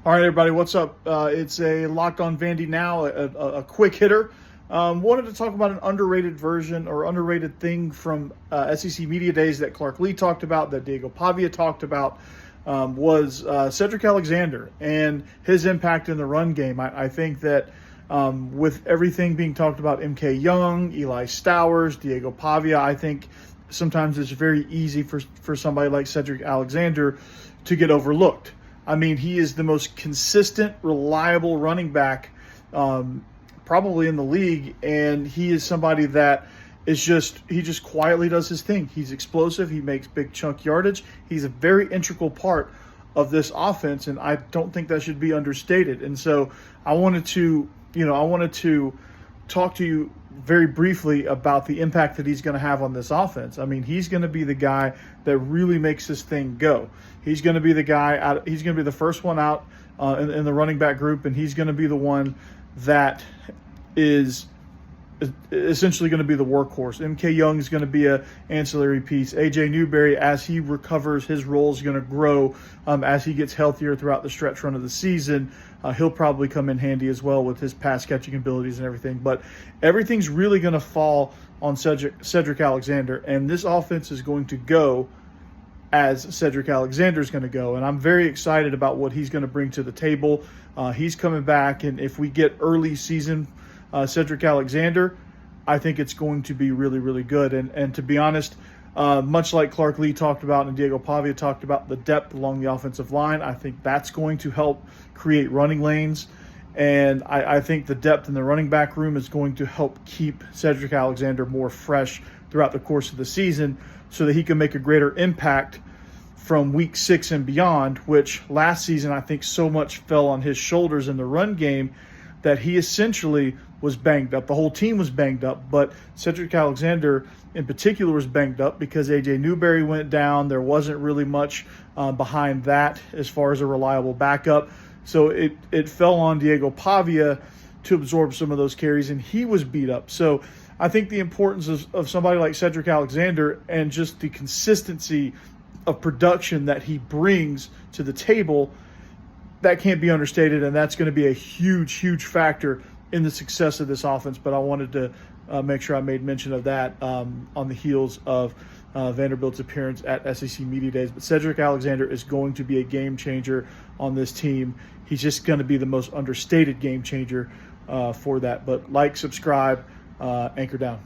All right, everybody, what's up? It's a Locked on Vandy now, a quick hitter. Wanted to talk about an underrated version or underrated thing from SEC Media Days that Clark Lee talked about, that Diego Pavia talked about, was Sedrick Alexander and his impact in the run game. I think that with everything being talked about, MK Young, Eli Stowers, Diego Pavia, I think sometimes it's very easy for somebody like Sedrick Alexander to get overlooked. I mean, he is the most consistent, reliable running back probably in the league, and he is somebody that he just quietly does his thing. He's explosive. He makes big chunk yardage. He's a very integral part of this offense, and I don't think that should be understated. And so I wanted to talk to you very briefly about the impact that he's going to have on this offense. I mean, he's going to be the guy that really makes this thing go. He's going to be the guy out. He's going to be the first one out in the running back group, and he's going to be the one that is essentially going to be the workhorse. MK Young is going to be an ancillary piece. AJ Newberry, as he recovers, his role is going to grow as he gets healthier throughout the stretch run of the season. He'll probably come in handy as well with his pass catching abilities and everything. But everything's really going to fall on Sedrick Alexander, and this offense is going to go as Sedrick Alexander is going to go. And I'm very excited about what he's going to bring to the table. He's coming back, and if we get early season Sedrick Alexander, I think it's going to be really, really good. And to be honest, much like Clark Lee talked about and Diego Pavia talked about, the depth along the offensive line, I think that's going to help create running lanes. And I think the depth in the running back room is going to help keep Sedrick Alexander more fresh throughout the course of the season so that he can make a greater impact from week 6 and beyond, which last season I think so much fell on his shoulders in the run game that he essentially was banged up. The whole team was banged up, but Sedrick Alexander in particular was banged up because AJ Newberry went down. There wasn't really much behind that as far as a reliable backup. So it fell on Diego Pavia to absorb some of those carries, and he was beat up. So I think the importance of somebody like Sedrick Alexander and just the consistency of production that he brings to the table, that can't be understated, and that's going to be a huge, huge factor in the success of this offense. But I wanted to make sure I made mention of that on the heels of Vanderbilt's appearance at SEC Media Days. But Sedrick Alexander is going to be a game changer on this team. He's just going to be the most understated game changer for that. But like, subscribe, anchor down.